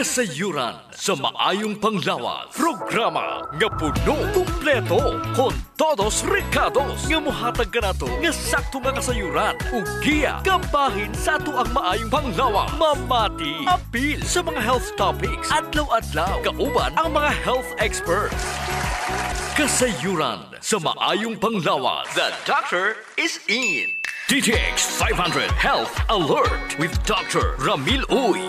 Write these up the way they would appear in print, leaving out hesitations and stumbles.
Kasayuran sa maayong panglawas. Programa nga puno, kumpleto, con todos recados. Nga muhatag ka na to, nga sakto nga kasayuran. Ugiya, kabahin sa ato ang maayong panglawas. Mamati, apil sa mga health topics. Adlaw-adlaw, kauban ang mga health experts. Kasayuran sa maayong panglawas. The doctor is in. DTX 500 Health Alert with Dr. Ramil Uy.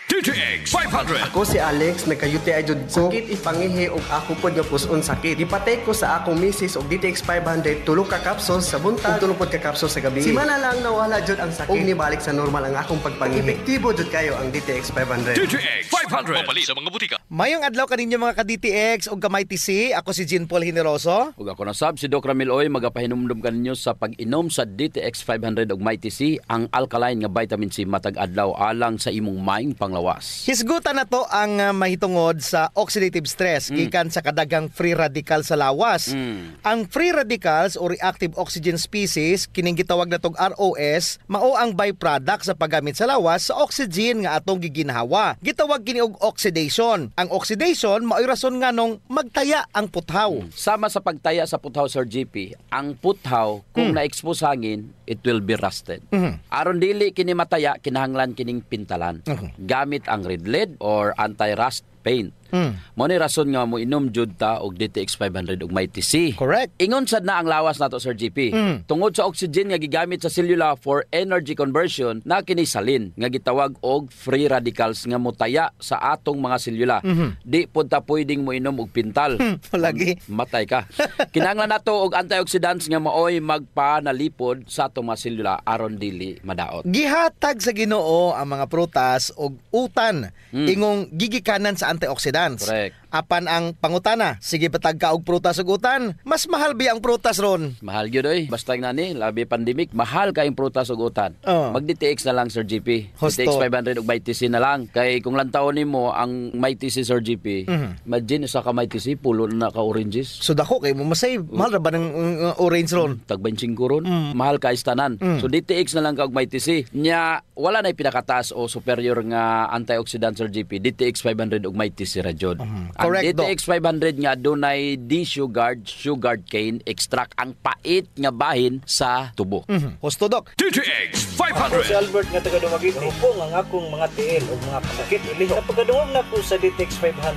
DTX 500. Ako si Alex, nagka-UTI jud ko. Sakit ipangihi og ako pod nga puson sakit. Ipatay ko sa akong misis og DTX 500 tulo ka capsules sa buntag, tulo pod ka capsules sa gabi. Simana lang nawala jud ang sakit. Og nibalik sa normal ang akong pagpangihi. Epektibo jud kayo ang DTX 500. DTX 500. Mapali sa mga butika. Mayong adlaw kaninyo mga ka-DTX og kamay TC. Ako si Jean Paul Generoso. Ug ako na sab si Doc Ramil Oy, magapahinumdum kaninyo sa pag-inom sa DTX 500 og Mighty C, ang alkaline nga vitamin C matag adlaw alang sa imong maayong panglawas. Hisgutan na to ang mahitungod sa oxidative stress gikan sa kadagang free radical sa lawas. Ang free radicals o reactive oxygen species kining gitawag na tong ROS mao ang byproduct sa paggamit sa lawas sa oxygen nga atong giginhawa. Gitawag kini og oxidation. Ang oxidation mao'y rason nga nung magtaya ang puthaw. Sama sa pagtaya sa puthaw, Sir GP, ang puthaw kung na-expose hangin, it will be rusted. Aron dili kini mataya, kinahanglan kining pintalan. Gamit ang red lead or anti-rust paint. Mo ni rason nga mo inom jud ta og DTX 500 og Mighty C. Correct. Ingon sad na ang lawas nato, Sir GP. Tungod sa oxygen nga gigamit sa selula for energy conversion, na kini salin nga gitawag og free radicals nga motaya sa atong mga selula. Di pud ta pwedeng mo inom og pintal. Lagi Matay ka. Kinahanglan nato og antioxidants nga maoy magpanalipod sa atong mga selula aron dili madaot. gihatag sa Ginoo ang mga prutas og utan ingong gigikanan sa antioxidants. Correct. Apan ang pangutana, sige patag ka og prutas ug utan, mas mahal bi ang prutas ron. Mahal gyud oy, basta nani labi pandemic, mahal kayong prutas ug utan. Mag DTX na lang, Sir GP. Husto. DTX 500 ug Mighty C na lang. Kay kung lantawon nimo ang Mighty C, Sir GP, imagine sa ka Mighty C pulo na ka oranges. So dako kay mo masay, mahal ra ba ng orange ron? Tag 25 ron, mahal ka istanan. So DTX na lang ka og Mighty C. Nya wala na pinakataas o superior nga antioxidant, Sir GP. DTX 500 ug Mighty C ra jud. Ang Correct, DTX 500 nga dunay sugared cane extract, ang pait nga bahin sa tubo. Husto, Dok. DTX Ako si 500. Albert nga taga Dumaguete. Hupong ang akong mga tiil o mga pasakit ili. Napagaduhog na ko sa DTX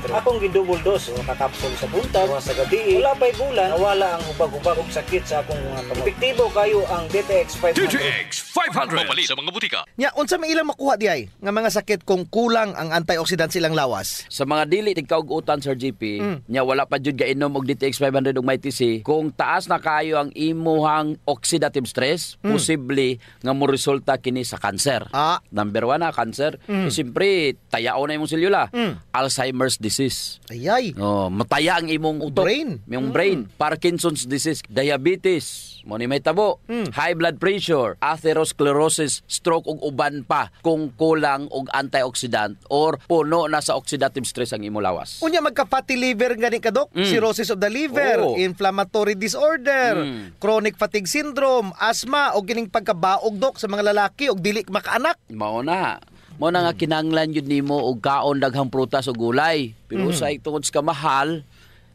500. Akong gidouble dose o kakapsol sa buntag o sa gabi. Wala pa'y bulan, nawala ang hubag-hubag og sakit sa akong mga kamot. Epektibo kayo ang DTX 500. DTX 500. Mapali sa mga butika. Nya unsa may ilang makuha di ay nga mga sakit kung kulang ang antioxidants ilang lawas? Sa mga dili tigkaug-utan, Sir GP, nya wala pa jud gainom og DTX 500 ug Mighty C, kung taas na kayo ang imuhang oxidative stress, posible nga mo resulta kini sa cancer. Number 1 na cancer. Siyempre, tayao na imong selula. Alzheimer's disease. Ayay. Mataya ang imong utok. Yung brain. Parkinson's disease, diabetes, mo ni may tabo, high blood pressure, atherosclerosis, stroke ug uban pa kung kulang og antioxidant or puno na sa oxidative stress ang imo lawas. Unya magka-fatty liver gani ka, Dok. Cirrhosis of the liver, inflammatory disorder, chronic fatigue syndrome, asthma o gining pagkabaog, Dok, sa mga lalaki og dili makaanak. Mao na nga kinahanglan yun nimo og kaon daghang prutas o gulay. Pero sa tungod sa mahal,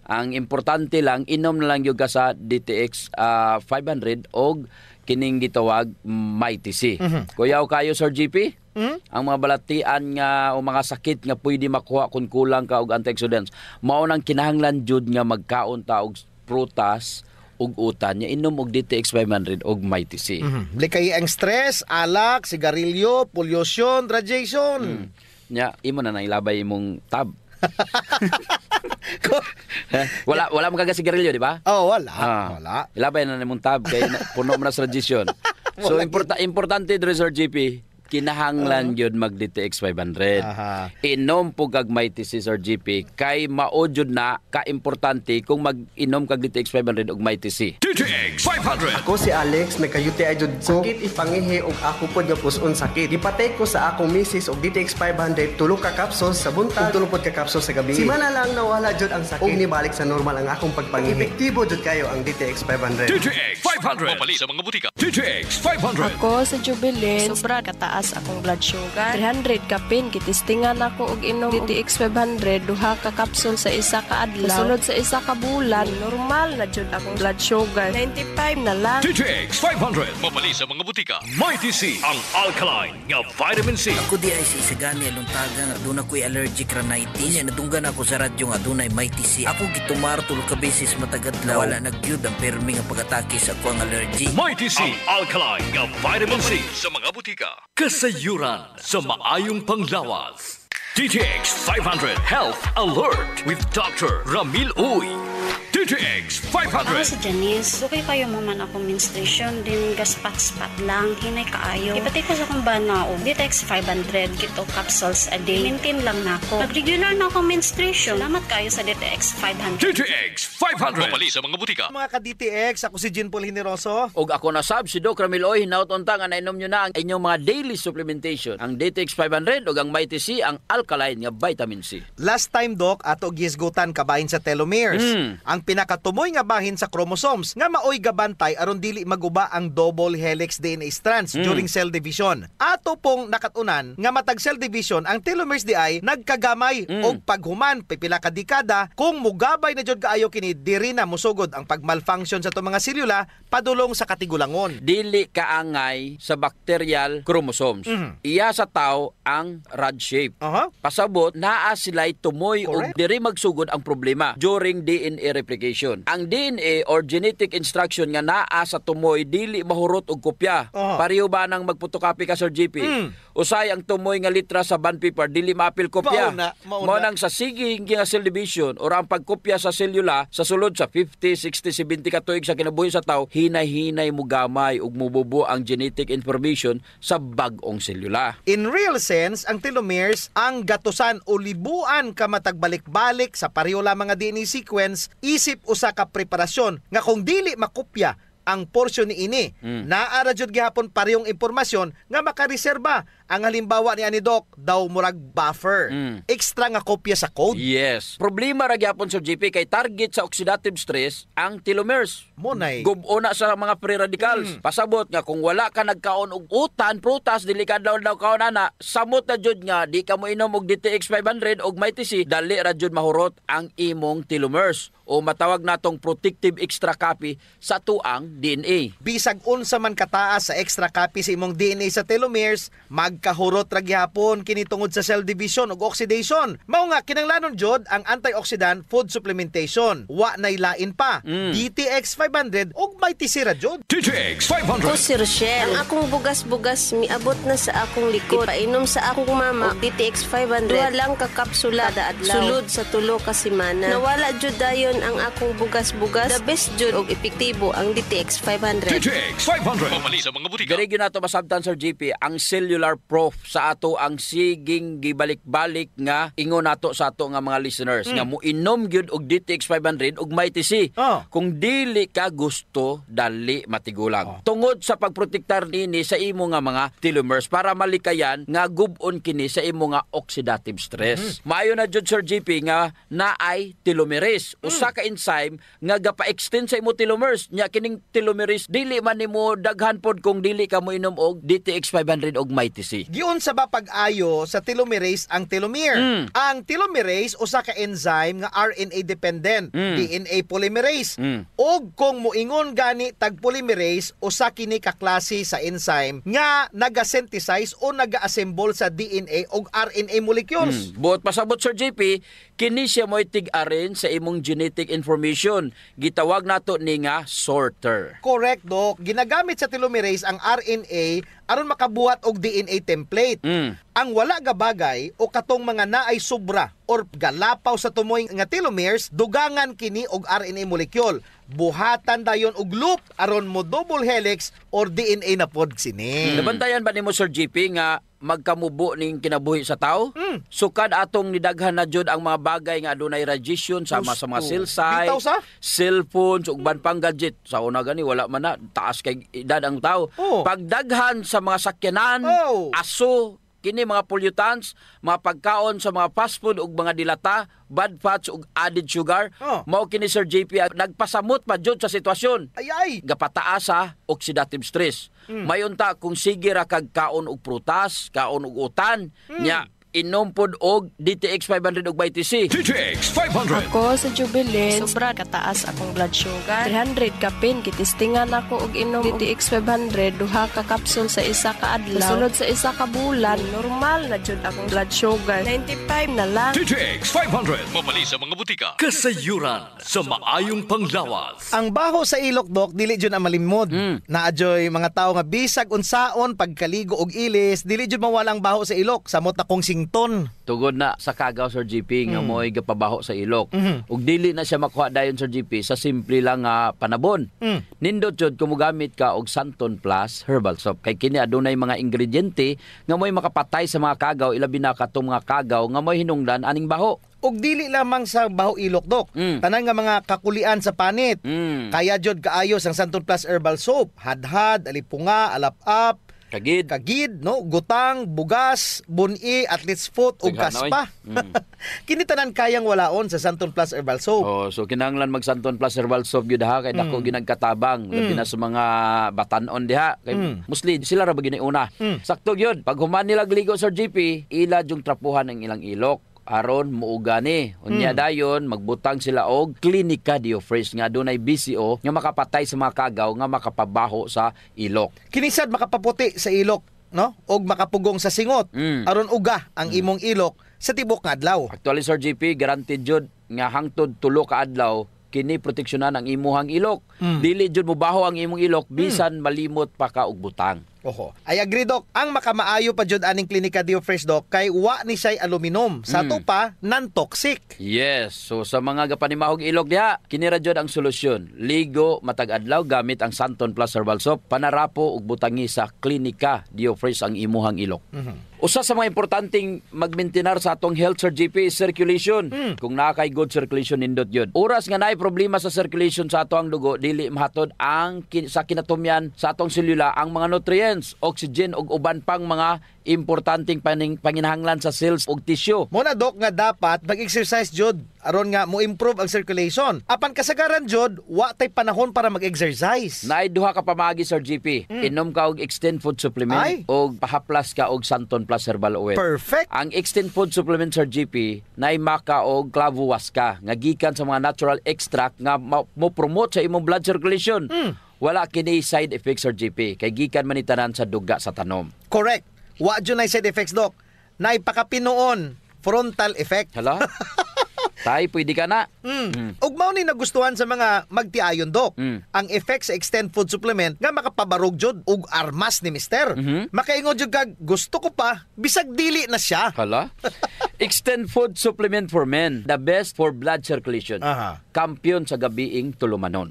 ang importante lang inom na lang gyud ka sa DTX 500 og kining gitawag Mighty C. Kuyaw kayo, Sir GP? Ang mga balatian nga o mga sakit nga pwede makuha kung kulang ka og antioxidants, mao nang kinahanglan jud nga magkaon ta og prutas ug utan, nya inom og DTX 500 og Mighty C. Likay ang stress, alak, sigarilyo, pollution, radiation. Nya imo na ilabay imong tab. wala mo kaga sigarilyo, di ba? Wala. Ilabay na nimong tab kay puno mo na sa radiation. So importante dre, Sir GP, kinahanglan yun mag DTX 500. Inom po kag Mighty C, Sir GP, kay mao jud na ka-importante kung mag-inom kag DTX 500 og Mighty C. DTX 500. Ako si Alex, nagka-UTI jud ko. Sakit ipangihi og ako pod nga puson sakit. Ipatay ko sa akong misis og DTX 500 tulo ka capsules sa buntag, tulo pod ka capsules sa gabi. Simana lang nawala jud ang sakit. Og nibalik sa normal ang akong pagpangihi. Epektibo jud kayo ang DTX 500. DTX 500. Mapali sa mga butika. DTX 500. Ako sa Jubilee, sobra kataas taas akong blood sugar. 300 kapin kitistingan ako og inom DTX 500 duha ka kapsul sa isa ka adlaw. Sulod sa isa ka bulan, normal na jud akong blood sugar. 95 na lang. DTX 500 mabali sa mga butika. Mighty C ang alkaline nga vitamin C. Ako di ay sa isagani aluntaga nga doon ako'y allergic rhinitis. Nya nadunggan ako sa radyo nga doon ay Mighty C. Ako gitumar tulo ka beses matagadlaw. Wala nagyud ang permi nga pag-atake sa ako ang allergy. Mighty C ang alkaline nga vitamin C sa mga butika. Kasayuran sa maayong panglawas. DTX 500 Health Alert with Dr. Ramil Uy. DTX Ako 500. si Janice. Dugay kayo mo man ako menstruation din gaspat-spat lang. Hinay kaayo. Ipati ko sa kong banaog. DTX 500 kito capsules a day. Maintain lang na ako. Nag-regular na ako menstruation. Salamat kayo sa DTX 500. DTX 500 mabali sa mga butika. Mga ka-DTX, ako si Jean Paul Generoso. Og ako na si Doc Ramil Oy, hinaut-unta nga nainom nyo na ang inyong mga daily supplementation. Ang DTX 500 o ang Mighty C, ang alkaline nga vitamin C. Last time, Doc, ato gisgutan kabahin sa telomeres. Ang pinakatumoy nga bahin sa chromosomes nga maoy gabantay aron dili maguba ang double helix DNA strands during cell division. Ato pong nakatunan nga matag cell division ang telomeres di ay nagkagamay og paghuman pipila ka dekada kung mugabay na jud kaayo kini diri na musugod ang pagmalfunction sa to mga selula padulong sa katigulangon. Dili kaangay sa bacterial chromosomes. Iya sa tao ang rod shape. Pasabot naa sila'y tumoy og Correct. diri magsugod ang problema during DNA replication. Ang DNA or genetic instruction nga naa sa tumoy dili mahurot og kopya. Pareho ba nang magputokapi ka Sir GP? Usay ang tumoy nga litra sa bond paper dili maapil kopya. Mauna. Mao nang sa siging nga cell division or ang pagkopya sa selula sa sulod sa 50, 60, 70 ka tuig sa kinabuhi sa tao, hinay-hinay mo gamay ug mububo ang genetic information sa bag-ong selula. In real sense, ang telomeres ang gatusan o libuan ka matagbalik-balik sa pareho lamang nga DNA sequence isip usa ka preparasyon nga kung dili makopya ang porsyon ni ini. Naara jud gihapon parehong impormasyon nga makareserba. Ang halimbawa ni Doc daw murag buffer. Extra nga kopya sa code. Yes. Problema ra gyapon sa GP kay target sa oxidative stress ang telomeres. Monay. Gubona sa mga free radicals. Pasabot nga kung wala ka nagkaon og utan, prutas, dili ka daw kaon ana, samot na jud nga di ka mo inom og DTX 500 og Mighty C, dali ra jud mahurot ang imong telomeres o matawag natong protective extra copy sa tuang DNA. Bisag unsa man kataas sa extra copy sa imong DNA sa telomeres, magkahurot ra gyapon kini tungod sa cell division ug oxidation. Mao nga kinahanglanon jud ang antioxidant food supplementation. Wa nay lain pa. DTX 500 ug Mighty C ra jud. DTX Ako 500. si Rochelle. Ang akong bugas-bugas miabot na sa akong likod. Painom sa akong mama og DTX 500. Duha lang ka kapsula kada adlaw. Sulod sa tulo ka semana. Nawala jud dayon ang akong bugas-bugas. The best jud og epektibo ang DTX 500. DTX 500 mabali sa mga butika. Diri gyud nato masabtan Sir GP ang cellular proof sa ato ang siging gibalik-balik nga ingon nato sa ato nga mga listeners nga moinom gyud og DTX 500 og Mighty C. Kung dili ka gusto dali matigulang. Tungod sa pagprotektar nini sa imo nga mga telomeres para malikayan nga gub-on kini sa imo nga oxidative stress. Maayo na jud Sir GP nga naay telomerase, usa ka enzyme nga gapa-extend sa imo telomeres. Nya kining telomerase dili man nimo daghan pod kung dili ka mo inom og DTX 500 og Mighty C. Giun sa ba pag-ayo sa telomerase ang telomere. Ang telomerase usa ka enzyme nga RNA dependent, DNA polymerase. Og kung moingon gani tag polymerase usa kini ka klase sa enzyme nga naga-synthesize o naga-assemble sa DNA og RNA molecules. Buot pasabot Sir JP, kini siya mo'y tig-arin sa imong genetic information. Gitawag nato ni nga sorter. Correct, Doc. Ginagamit sa telomerase ang RNA aron makabuhat og DNA template. Ang wala ga bagay o katong mga naay sobra or galapaw sa tumoy nga telomeres, dugangan kini og RNA molecule. Buhatan dayon og loop aron mo double helix or DNA na pod sini. Nabantayan ba nimo Sir JP nga magkamubo ning kinabuhi sa tao? Sukad atong nidaghan na jud ang mga bagay nga adunay radiation sama sa mga cell site, Bitaw sa? cellphones ug ban pang gadget. Sa una gani wala man na taas kay edad ang tao. Pagdaghan sa mga sakyanan, aso, kini mga pollutants, mga pagkaon sa mga fast food ug mga dilata, bad fats ug added sugar, mao kini Sir JP nagpasamot pa jud sa sitwasyon. Ay. Gapataas sa oxidative stress. Mayunta kung sige ra kag kaon og prutas, kaon og utan, nya inom pod og DTX 500 og vitamin C. DTX 500. Ako sa Jubilee, sobra kataas akong blood sugar. 300 kapin, kitistingan ako og inom DTX 500, duha ka kapsul sa isa ka adlaw. Sunod sa isa ka bulan, normal na jud akong blood sugar. 95 na lang. DTX 500. Mabali sa mga butika. Kasayuran sa maayong panglawas. Ang baho sa ilok, Dok, dili jud ang malimod. Naadyoy mga tao nga bisag unsaon pagkaligo og ilis, dili jud mawalang baho sa ilok. Samot na kong sington. Tugod na sa kagaw Sir GP nga mo'y gapabaho sa ilok. Ug dili na siya makuha dayon Sir GP sa simple lang nga panabon. Nindot jud kung mogamit ka og Santon Plus herbal soap kay kini adunay mga ingrediente nga mo'y makapatay sa mga kagaw, ilabi na katong mga kagaw nga mo'y hinungdan aning baho. Og dili lamang sa baho ilok, Dok. Tanan nga mga kakulian sa panit. Kaya jud kaayos ang Santon Plus herbal soap. Hadhad, alipunga, alap-up, kagid, no, gutang, bugas, buni, athlete's foot ug kaspa. Kini tanan kayang walaon sa Santon Plus herbal soap. So kinahanglan mag Santon Plus herbal soap gyud ha kay dako ginagkatabang labi na sa mga batan-on diha kay mostly sila ra ba una. Sakto gyud pag human nila ligo Sir GP, ila jung trapuhan ang ilang ilok aron muuga ni. Unya dayon magbutang sila og Clinica Diofresh nga dunay BCO nga makapatay sa mga kagaw nga makapabaho sa ilok. Kinisad makapaputi sa ilok, no? Og makapugong sa singot aron uga ang imong ilok sa tibok nga adlaw. Actually Sir GP, guaranteed jud nga hangtod 3 ka adlaw kini proteksyonan ang imuhang ilok. Dili jud mobaho ang imong ilok bisan malimot pa ka og butang. Oho. I agree, Dok. Ang makamaayo pa jud aning Clinica Diofresh, Dok, kay wa ni say aluminum. Sa to pa non-toxic. Yes. So sa mga gapanimahog ilok diha, kini ra jud ang solusyon. Ligo matag adlaw gamit ang Santon Plus herbal soap, panarapo ug butangi sa Clinica Diofresh ang imuhang ilok. Usa sa mga importanteng magmaintenar sa atong health Sir GP is circulation. Kung nakay good circulation nindot yun. Oras nga naay problema sa circulation sa atong dugo, dili mahatod ang sa kinatumyan sa atong selula ang mga nutrients, oxygen ug uban pang mga importanteng panginahanglan sa cells ug tissue. Muna, Dok, nga dapat mag-exercise jud aron nga mo improve ang circulation. Apan kasagaran jud wa tay panahon para mag-exercise. Naay duha ka pamagi Sir GP. Inom ka og Extend Food Supplement ug pahaplas ka og Santon Plus Herbal Oil. Perfect. Ang Extend Food Supplement Sir GP naay maka og clavo waska nga gikan sa mga natural extract nga mo promote sa imong blood circulation. Wala kini side effects Sir GP kay gikan man itanan sa duga sa tanom. Correct. Wa jud nay side effects, Dok. Nay pakapinoon frontal effect. Hala? Tay, pwede ka na. Ug mao ni nagustuhan sa mga magtiayon, Dok. Ang effect sa Extend Food Supplement nga makapabarog jud ug armas ni Mister. Makaingon jud kag gusto ko pa bisag dili na siya. Hala? Extend Food Supplement for Men, the best for blood circulation. Kampiyon sa gabiing tulumanon.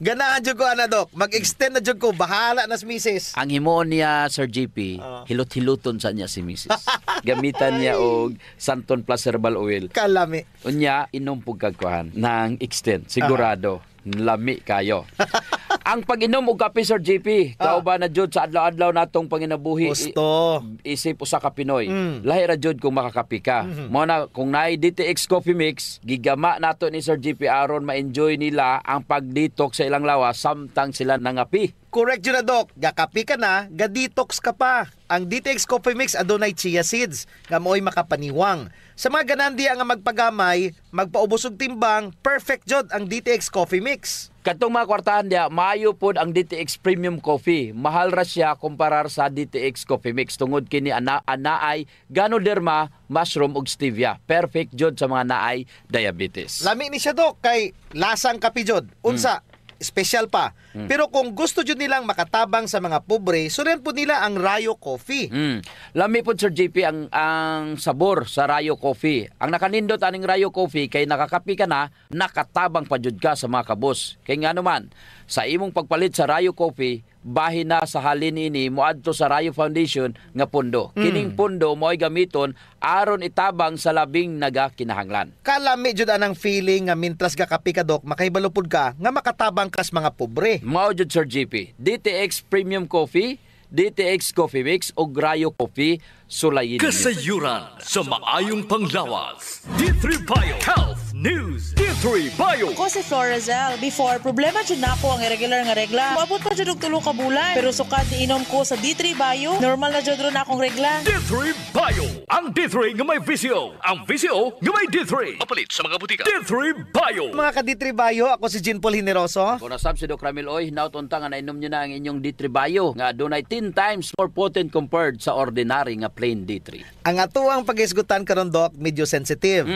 Ganahan jud ko ana, Dok. Mag-extend na jud ko, bahala na si Mrs. Ang himuon niya Sir GP, hilot-hiluton sa niya si Mrs. Gamitan niya og Santon Plus Herbal Oil. Kalami. Unya inom pug kagkuhan ng Extend. Sigurado lami kayo. Ang pag-inom og kape Sir GP, kauban na jud sa adlaw-adlaw natong panginabuhi. Gusto. Isip usa ka Pinoy. Lahi ra jud kung makakape ka. Mo na kung naay DTX Coffee Mix, gigama nato ni Sir GP aron ma-enjoy nila ang pag-detox sa ilang lawas samtang sila nangapi. Correct yun na, Dok. Gakapi ka na, ga-detox ka pa. Ang DTX Coffee Mix adunay chia seeds nga mo'y makapaniwang. Sa mga ganandiya nga magpagamay, magpaubos og timbang, perfect jud ang DTX Coffee Mix. Katong mga kwartahan diya, maayo pod ang DTX Premium Coffee. Mahal ra siya kumparar sa DTX Coffee Mix tungod kini anaay Ganoderma, mushroom ug stevia. Perfect jud sa mga naay diabetes. Lami ni siya, Dok, kay lasang kape jud. Unsa? Special pa. Pero kung gusto jud nilang makatabang sa mga pobre, suren po nila ang Rayo Coffee. Lami po Sir JP ang sabor sa Rayo Coffee. Ang nakanindot aning Rayo Coffee kay nakakapi ka na, nakatabang pa jud ka sa mga kabos. Kay nga naman, sa imong pagpalit sa Rayo Coffee, bahin na sa halin ini moadto sa Rayo Foundation nga pundo. Kining pundo mo'y gamiton aron itabang sa labing nagakinahanglan. Kalami jud anang feeling nga mintras gakapi ka, Dok, makaibalupod ka nga makatabang kas mga pobre. Mao jud Sir JP. DTX Premium Coffee DTX Coffee Mix o Grayo Coffee, sulayin ninyo. Kasayuran sa maayong panglawas. D3 Bio Health News. D3 Bio. Ako si Florazel. Before, problema dyan na ako ang irregular nga regla. Maabot pa dyan og 3 ka bulan. Pero sukad ni inom ko sa D3 Bio, normal na dyan ron akong regla. D3 Bio. Ang D3 nga may VCO. Ang VCO nga may D3. Mapalit sa mga butika. D3 Bio. Mga ka-D3 Bio, ako si Jean Paul Hineroso. Kung nasab si Doc Ramil Oy, nautunta nga nainom nyo na ang inyong D3 Bio nga dunay 10 times more potent compared sa ordinary nga plain D3. Ang atuang pag-isgutan karon Doc, medyo sensitive.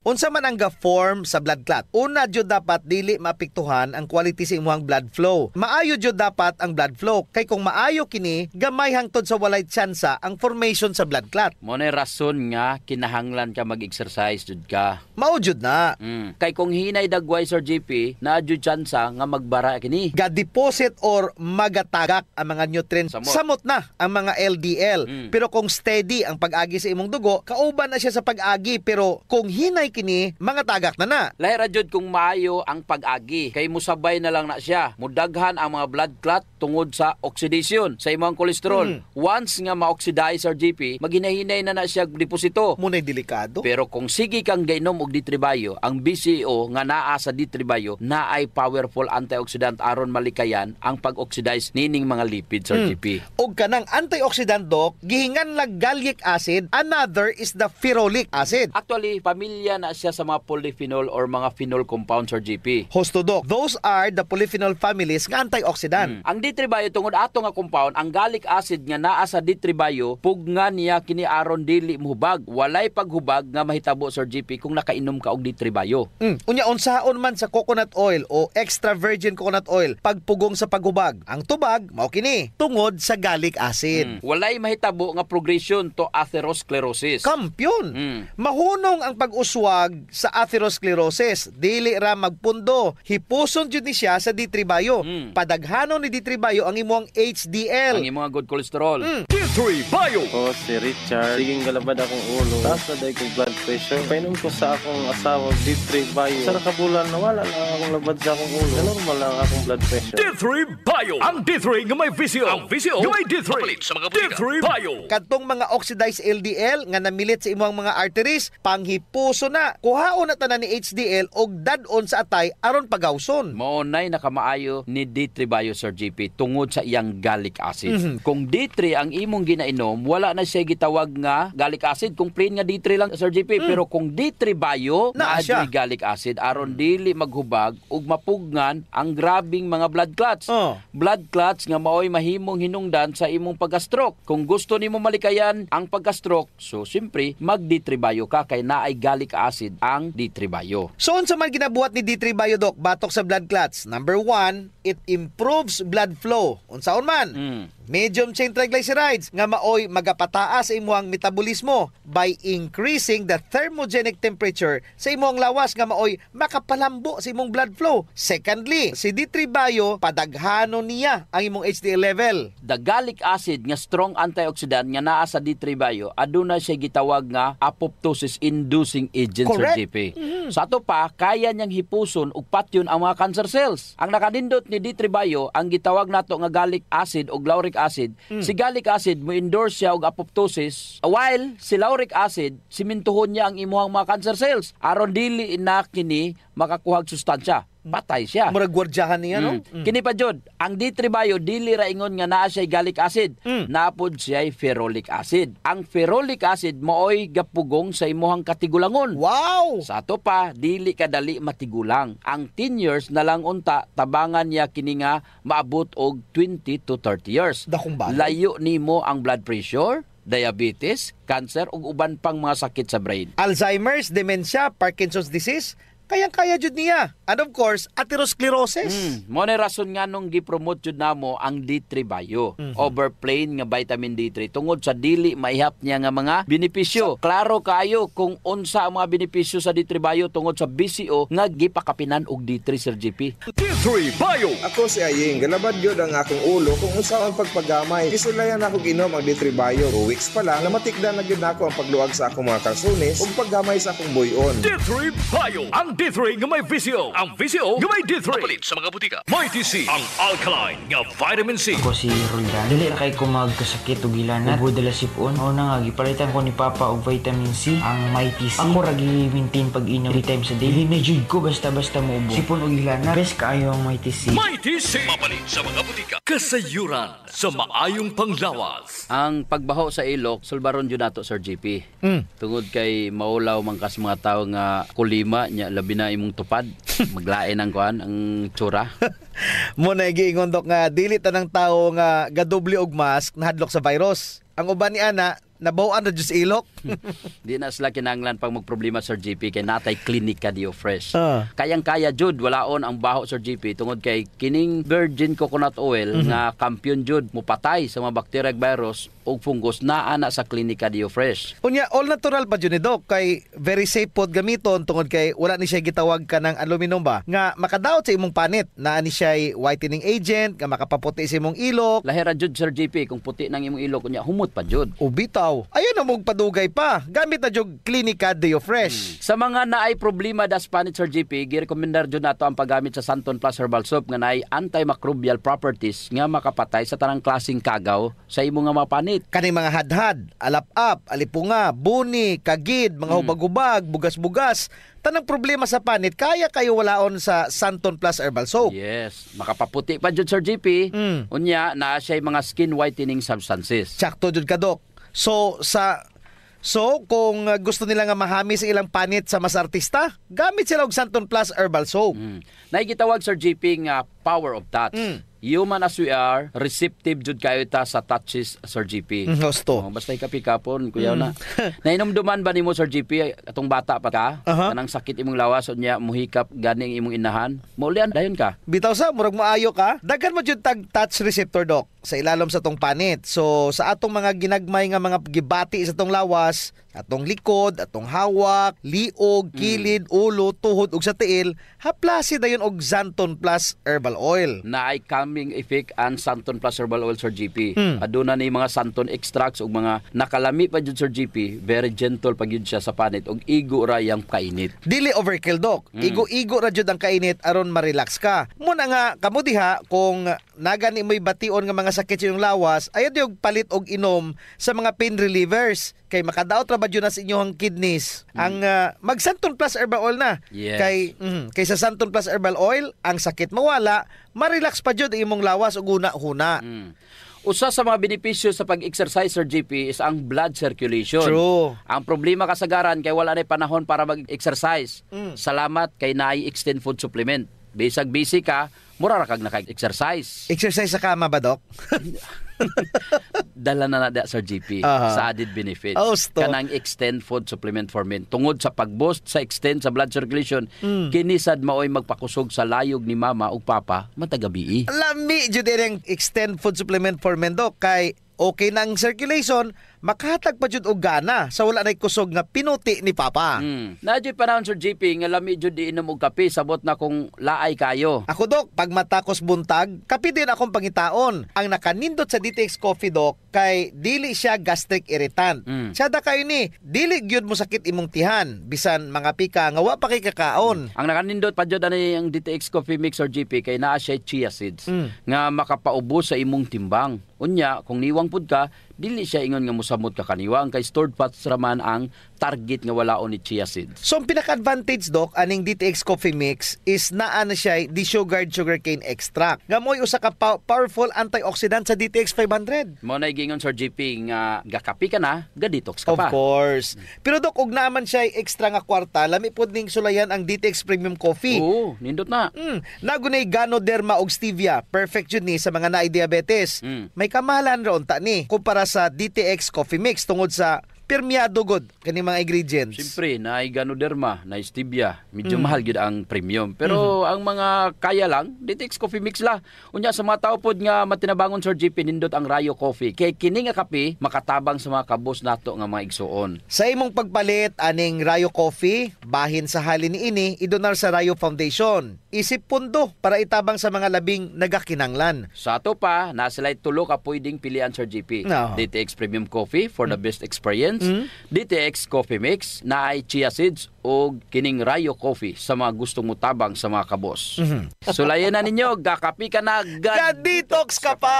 Unsa man ang ga-form sa blood clot? Una jud dapat dili maapektuhan ang quality sa imong blood flow. Maayo jud dapat ang blood flow kay kung maayo kini, gamay hangtod sa walay tsansa ang formation sa blood clot. Mo na rason nga kinahanglan ka mag-exercise jud ka. Mao jud na. Kay kung hinay dagway Sir GP, na jud tsansa nga magbara kini. Ga-deposit or magatagak ang mga nutrients. Samot na ang mga LDL. Pero kung steady ang pag-agi sa imong dugo, kauban na siya sa pag-agi. Pero kung hinay kini, mga tagak na. Lahi ra jud kung maayo ang pag-agi, kay musabay na lang na siya. Mudaghan ang mga blood clot tungod sa oxidation sa imong kolesterol. Once nga ma-oxidize Sir GP, maghinay-hinay na siya deposito. Munay delikado. Pero kung sige kang gainom og D3 Bio, ang BCO nga naa sa D3 Bio na ay powerful antioxidant aron malikayan ang pag-oxidize nining mga lipid Sir GP. Og kanang antioxidant Doc, gihingan lang gallic acid, another is the ferulic acid. Actually, pamilya na siya sa mga polyphenol or mga phenol compounds Sir GP. Hosto Doc, those are the polyphenol families nga antioxidant. Ang D3 Bio tungod ato nga compound, ang gallic acid nga naa sa D3 Bio, pugna niya kini aron dili mohubag. Walay paghubag nga mahitabo Sir GP kung nakainom ka og D3 Bio. Unya unsaon man sa coconut oil o extra virgin coconut oil pagpugong sa paghubag. Ang tubag mao kini tungod sa gallic acid. Walay mahitabo nga progression to atherosclerosis. Kampyon. Mahunong ang pag-uswag sa atherosclerosis. Dili ra magpundo. Hipuson jud ni siya sa D3 Bio. Padaghanon ni D3 Bio ang imong HDL. Ang imong good cholesterol. D3 Bio. Ako si Richard. Siging galabad akong ulo. Taas na dahil kong blood pressure. Painom ko sa akong asawa D3 Bio. Sa kabulan, nawala lang akong labad sa akong ulo. Normal lang akong blood pressure. D3 Bio. Ang D3 nga may VCO. Ang VCO nga may D3. Mapalit sa mga butika. D3 Bio. Kadtong mga oxidized LDL nga namilit sa imong mga arteries, panghipuso na. Kuhaon na tanan ni HDL og dadon sa atay aron pagawson. Maunay nakamaayo ni D3 Bio Sir GP tungod sa iyang gallic acid. Kung D3 ang imong ginainom, wala na siya gitawag nga gallic acid kung plain nga D3 lang Sir GP. Pero kung D3 Bio na adyoy gallic acid aron dili maghubag ug mapugnan ang grabing mga blood clots. Blood clots nga maoy mahimong hinungdan sa imong pagka-stroke. Kung gusto nimo malikayan ang pagka-stroke, so simpre mag D3 Bio ka kay naay gallic acid ang D3 Bio. So unsa man ginabuhat ni D3 Bio Doc batok sa blood clots? Number 1, it improves blood flow. Unsaon man? Medium chain triglycerides nga maoy magapataas sa imong metabolismo by increasing the thermogenic temperature sa imong lawas nga maoy makapalambo sa imong blood flow. Secondly, si D3 Bio padaghanon niya ang imong HDL level. The gallic acid nga strong antioxidant nga naa sa D3 Bio aduna siya gitawag nga apoptosis inducing agent Sir GP. Sa ato pa kaya niyang hipuson ug patyon ang mga cancer cells. Ang nakanindot ni D3 Bio ang gitawag nato nga gallic acid o lauric acid. Si gallic acid mo endorse siya og apoptosis while si lauric acid simintuhon niya ang imuhang mga cancer cells aron dili na kini makakuhag sustansya. Patay siya. Murag gwardyahan niya, no? Kini pa jud, ang D3 Bio dili ra ingon nga naa siya gallic acid, napod siya ferulic acid. Ang ferulic acid maoy gapugong sa imuhang katigulangon. Wow! Sa ato pa dili kadali matigulang. Ang 10 years na lang unta tabangan niya kini nga maabot og 20 to 30 years. Layo nimo ang blood pressure, diabetes, cancer ug uban pang mga sakit sa brain. Alzheimer's, dementia, Parkinson's disease, kayang-kaya jud niya. And of course, atherosclerosis. Mo na rason nga nung gi-promote jud namo ang D3 Bio over plain nga vitamin D3 tungod sa dili maihap niya nga mga benepisyo. Klaro kayo kung unsa ang mga benepisyo sa D3 Bio tungod sa BCO nga gipakapinan og D3 Sir GP. D3 Bio. Ako si Aying, galabad yun ang akong ulo kung unsa ang pagpagamay. Isulayan ako ginom ang D3 Bio. 2 weeks pa lang, namatikdan na gyud nako ang pagluag sa akong mga kalsones ug paggamay sa akong buyon. D3 Bio. Ang D3 nga may VCO. Ang VCO nga may D3. Kapalit sa mga butika. Mighty C, ang alkaline nga vitamin C. Ako si Roldan. Dili ra kay ko magkasakit o gilanat. Ubod dala sipon. Mao na nga gipalitan ko ni Papa og vitamin C, ang Mighty C. Ako ra gi-maintain pag-inom 3 times a day. Dili na jud ko basta-basta muubo. Sipon o gilanat. Best kaayo ang Mighty C. Mighty C. Mapalit sa mga butika. Kasayuran sa maayong panglawas. Ang pagbaho sa ilok, sulbaron yun nato, Sir JP. Tungod kay maulaw man kas mga tao nga kulima nya labi na imong tupad. Maglain ang kuan ang tsura. Mo na giingon dok nga dili tanang tawo nga gadoble og mask nahadlok sa virus. Ang uban ni ana nabawan na jud sa ilok. Di na sila kinanglan pag magproblema, Sir JP, kay natay Clinica Dio Fresh. Kayang-kaya jud walaon ang baho, Sir JP, tungod kay kining virgin coconut oil nga kampiyon jud mupatay sa mga bacteria ug virus ug fungus naa na sa Clinica Dio Fresh. Unya all natural pa jud ni dok kay very safe pod gamiton tungod kay wala ni siya gitawag ka ng aluminum ba nga makadaot sa imong panit. Naa ni siya whitening agent nga makapaputi sa imong ilok. Lahira jud, Sir JP, kung puti nang imong ilok unya humot pa jud. Ubitaw. Ayun na mong padugay pa. Gamit na jud Clinica Dio Fresh. Sa mga naay problema das panit, Sir JP, girekomendar jud nato ang paggamit sa Santon Plus Herbal Soap nga naay antimicrobial properties nga makapatay sa tanang klaseng kagaw sa imong nga mga panit. Kaning mga hadhad, alap-ap, alipunga, buni, kagid, mga hubag-hubag, bugas-bugas, tanang problema sa panit, kaya kayo walaon sa Santon Plus Herbal Soap. Yes, makapaputi pa jud, Sir JP. Unya na siya mga skin whitening substances. Sakto jud ka, Dok. So kung gusto nila nga mahami sa ilang panit sa mas artista, gamit sila og Santon Plus Herbal Soap. Naigitawag, Sir JP, nga power of touch. Human as we are, receptive jud kayo ta sa touches, Sir JP. Gusto. Basta ikapikapon, kuya na. Nainomduman ba nimo, Sir JP, atong bata pa ka? Kanang sakit imong lawas unya muhikap ganing imong inahan? Maulian dayon ka. Bitaw sa murag maayo ka. Daghan mo jud tag touch receptor, Dok, sa ilalom sa tong panit. So sa atong mga ginagmay nga mga gibati sa tong lawas, atong likod, atong hawak, liog, kilid, ulo, tuhod ug sa tiil, haplasi dayon og Santon Plus Herbal Oil. Naay calming effect ang Santon Plus Herbal Oil, Sir JP. Aduna ni mga Santon extracts ug mga nakalami pa jud, Sir JP. Very gentle pag yun siya sa panit ug igo ra yang kainit. Dili overkill, Dok. Igo-igo ra jud ang kainit aron ma-relax ka. Muna nga kamo diha kung nagani mo'y bation nga mga sakit sa inyong lawas, ayaw yung palit og inom sa mga pain relievers kay makadaot ra ba jud na sa inyong kidneys. Ang mag Santon Plus Herbal Oil na. Yes. Kay sa Santon Plus Herbal Oil, ang sakit mawala, ma-relax pa jud imong lawas ug una-huna. Usa sa mga benepisyo sa pag-exercise, Sir JP, is ang blood circulation. True. Ang problema kasagaran kay wala na panahon para mag-exercise. Salamat kay naay extend food supplement. Bisag busy ka, mura ra kag naka-exercise. Exercise sa kama ba, Dok? Dala na nada, Sir JP, sa added benefits. Kanang extend food supplement for men. Tungod sa pag-boost sa extend sa blood circulation, kinisad maoy magpakusog sa layog ni mama ug papa matagabi. Lami jud ang extend food supplement for men, Dok, kay okay na ang circulation, makahatag pa jud og gana sa wala nay kusog nga pinuti ni papa. Nadyo panahon, Sir JP, nga lami jud iinom og kape sabot na kung laay kayo. Ako, Dok, pag matakos buntag, kape din akong pangitaon. Ang nakanindot sa DTX Coffee, Dok, kay dili siya gastric irritant. Siya da kayo ni, dili gyud mo sakit imong tihan, bisan mga pika nga wa pa kay kakaon. Ang nakanindot pa jud ani ang DTX Coffee Mix, Sir JP, kay naa siya chia seeds nga makapaubos sa imong timbang. Unya, kung niwang pud ka, dili siya ingon nga musamot ka kaniwang kay stored fats raman ang target nga walaon ni chia seeds. So, ang pinaka-advantage, Dok, aning DTX Coffee Mix is naa na siya desugared sugarcane extract. Nga mo'y usa ka powerful antioxidant sa DTX 500. Mo na gingon, Sir JP, nga gakapi ka na, ga-detox ka pa. Of course. Pero, Dok, ug naman siya extra nga kwarta, lami pod ning sulayan ang DTX Premium Coffee. Oo, nindot na. Nagunay Ganoderma og stevia. Perfect yun ni sa mga naay diabetes. May kamahalan ron ta ni kumpara sa DTX Coffee Mix tungod sa permiado god kani mga ingredients. Siyempre, naay Ganoderma, naay stevia. Medyo mahal gyud ang premium. Pero ang mga kaya lang, DTX Coffee Mix la. Unya sa mga tao pod nga matinabangon, Sir JP, nindot ang Rayo Coffee. Kay kini nga kape makatabang sa mga kabos nato nga mga igsuon. Sa imong pagpalit aning Rayo Coffee, bahin sa halin niini idonar sa Rayo Foundation. Isip pundo para itabang sa mga labing nagakinanglan. Sa ato pa, nasilay tulo ka pwedeng pilian, Sir JP. No. DTX Premium Coffee for the best experience. ingredients, DTX Coffee Mix na ay chia seeds o kining Rayo Coffee sa mga gustong mutabang sa mga kabos. Sulayan na ninyo, gakapi ka na, Detox ka pa!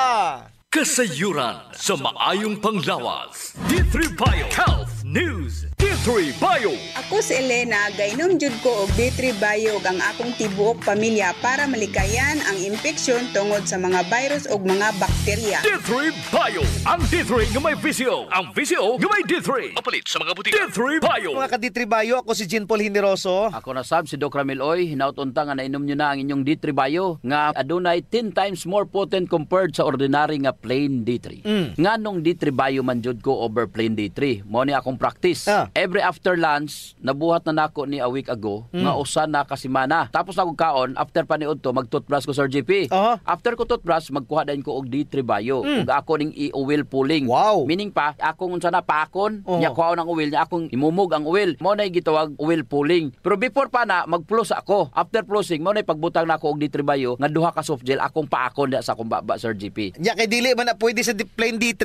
Kasayuran sa maayong panglawas. D3 Bio Health News. D3 Bio. Ako si Elena, gainom jud ko og D3 Bio ang akong tibuok pamilya para malikayan ang infeksyon tungod sa mga virus ug mga bakterya. D3 Bio. Ang D3 nga may VCO. Ang VCO nga may D3. Mapalit sa mga butika. D3 Bio. Mga ka-D3 Bio, ako si Jean Paul Hineroso. Ako na sab si Doc Ramil Oy, hinautunta nga nainom nyo na ang inyong D3 Bio nga adunay 10 times more potent compared sa ordinary nga plain D3. Nga nung D3 Bio man jud ko over plain D3. Mo ni akong practice. Every after lunch, nabuhat na nako ni a week ago nga usa na ka semana. Tapos na kog kaon, after pa niudto mag-toothbrush ko Sir JP. After ko toothbrush, magkuha din ko og D3 Bio. Ug ako ning i-oil pulling. Wow. Meaning pa, akong unsa na paakon, nya kuha ng oil nya akong imumog ang oil. Mo nay gitawag oil pulling. Pero before pa na mag-floss ako. After flossing, mo nay pagbutang nako og D3 Bio nga duha ka soft gel akong paakon da sa akong baba Sir JP. Nya kay dili man na pwede sa plain D3.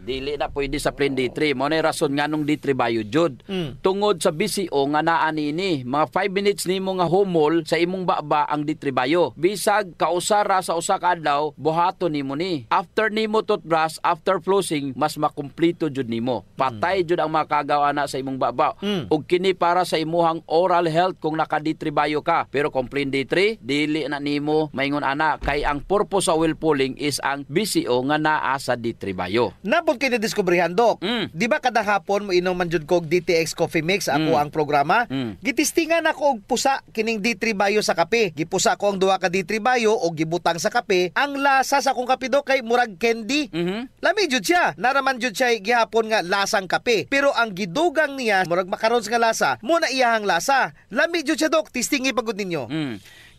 Dili na pwede sa plain D3. Mo nay rason nganong D3 Bio jud. Tungod sa BCO nga naa nini, mga 5 minutes nimo nga humol sa imong baba ang D3 Bio. Bisag kausara sa usa ka adlaw, buhaton nimo ni. After nimo toothbrush, after flossing, mas makumpleto jud nimo. Patay jud ang makagawa na sa imong baba. Ug kini para sa imuhang oral health kung naka D3 Bio ka. Pero kung plain D3, dili na nimo maingon ana kay ang purpose sa oil pulling is ang BCO nga naa sa D3 Bio. Napod kay nadiskubrihan, Dok. Di ba kada hapon mo inom man jud kog DTX Coffee Mix ako ang programa? Gitistingan ako og pusa kining D3 Bio sa kape. Gipusa ko ang duha ka D3 Bio og gibutang sa kape. Ang lasa sa akong kape, Dok, kay murag candy. Lami jud siya. Naraman jud siya gihapon nga lasang kape. Pero ang gidugang niya murag macarons nga lasa, mo na iyahang lasa. Lami jud siya, Dok. Tistingi pagud ninyo.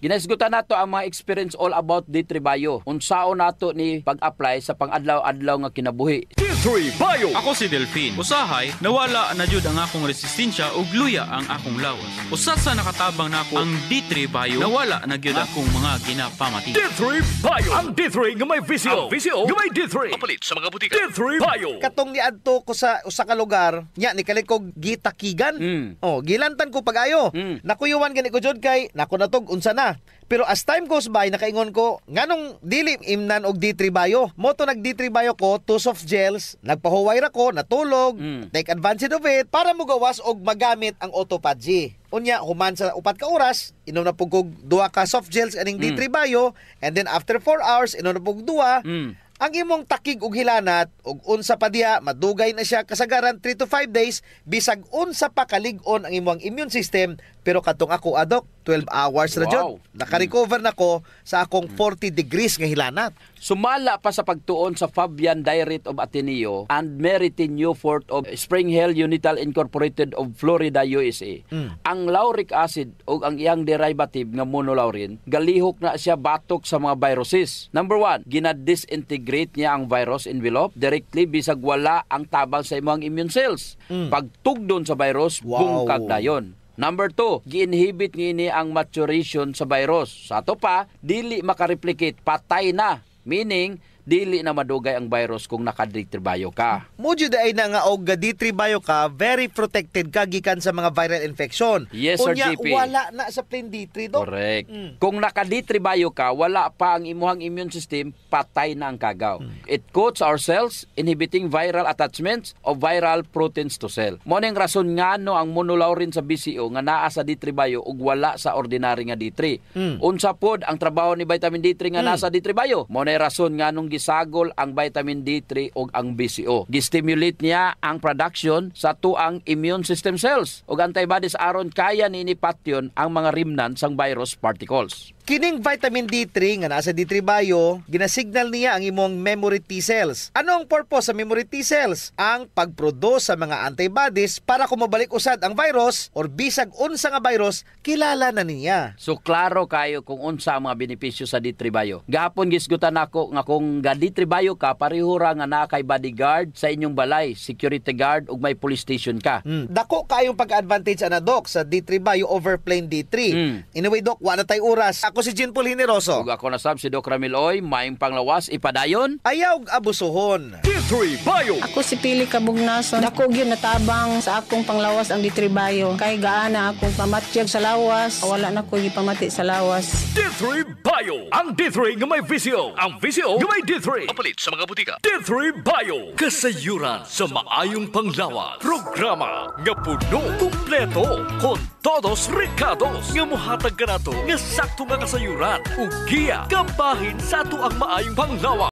Ginasgutan nato ang mga experience all about D3 Bio. Unsaon nato ni pag-apply sa pang-adlaw-adlaw nga kinabuhi. D3 Bio. Ako si Delphine. Usahay, nawala na jud ang akong resistensya ug luya ang akong lawas. Usa sa nakatabang nako ang D3 Bio, nawala na gyud akong mga ginapamati. D3 Bio. Ang D3 nga may VCO. Ang VCO nga may D3. Mapalit sa mga butika. D3 Bio. Katong niadto ko sa usa ka lugar, nya ni kalit ko gitakigan. Gilantan ko pag-ayo. Nakuyuwan gani ko jud kay nako natog unsa na. Pero as time goes by, nakaingon ko, nganong dili imnan og D3 Bio. Moto nag D3 Bio ko, 2 soft gels, nagpahuway ra ko, natulog, take advantage of it, para mo gawas og magamit ang autophagy. Unya, human sa 4 ka oras, inom na pugog 2 ka soft gels aning D3 Bio, and then after 4 hours, inom na pug 2, ang imong takig og hilanat og unsa pa diha madugay na siya kasagaran 3 to 5 days bisag unsa pa kalig-on ang imong immune system. Pero katong ako, Adok, 12 hours na jud. Naka-recover na ko sa akong 40 degrees nga hilanat. Sumala pa sa pagtuon sa Fabian Diet of Ateneo and Meritin Newfort of Spring Hill Unital Incorporated of Florida, USA. Ang lauric acid o ang iyang derivative nga monolaurin, galihok na siya batok sa mga viruses. Number 1, ginadisintegrate niya ang virus envelope directly bisag wala ang tabang sa imong immune cells. Pagtugdon sa virus, bungkag dayon. Number 2, gi-inhibit niini ang maturation sa virus. Sa ato pa, dili makareplicate, patay na. Meaning, dili na madugay ang virus kung naka-D3 Bio ka. Mudyo ay na nga og D3 Bio ka, very protected ka gikan sa mga viral infection. Yes, Sir JP. Wala na sa plain D3, Dok. Correct. Kung naka-D3 Bio ka, wala pa ang imuhang immune system, patay na ang kagaw. It coats our cells, inhibiting viral attachments of viral proteins to cell. Mo ning rason ngano ang monolaurin sa BCO nga naa sa D3 Bio ug wala sa ordinary nga D3. Unsa pod ang trabaho ni vitamin D3 nga nasa D3 Bio? Mo nay rason nganong gisagol ang vitamin D3 ug ang BCO. Gistimulate niya ang production sa tuang immune system cells ug antibodies aron kaya niini patyon ang mga remnants sang virus particles. Kining vitamin D3 nga nasa D3 Bio, ginasignal niya ang imong memory T cells. Ano ang purpose sa memory T cells? Ang pagproduce sa mga antibodies para kumabalik usad ang virus or bisag unsa nga virus, kilala na niya. So klaro kayo kung unsa ang mga benepisyo sa D3 Bio. Gahapon gisgutan nako nga kung ga D3 Bio ka, pareho ra nga naa kay bodyguard sa inyong balay, security guard ug may police station ka. Dako kayong pag-advantage ana, Dok, sa D3 Bio over plain D3. Anyway, Dok, wala tay oras. Ako si Jean Paul Hineroso. Ug ako na sab si Doc Ramil Oy, maayong panglawas ipadayon. Ayaw abusuhon. D3 Bio. Ako si Pili Kabugnason. Dako gyud natabang sa akong panglawas ang D3 Bio. Kay gaana akong pamatyag sa lawas. Wala na ko gipamati sa lawas. D3 Bio. Ang D3 nga may visyo. Ang visyo nga may D3. Mapalit sa mga butika. D3 Bio. Kasayuran sa maayong panglawas. Programa nga puno, kumpleto, kon todos recados nga mohatag kanato nga sakto nga kasayuran ug giya kabahin sa ato ang maayong panglawas.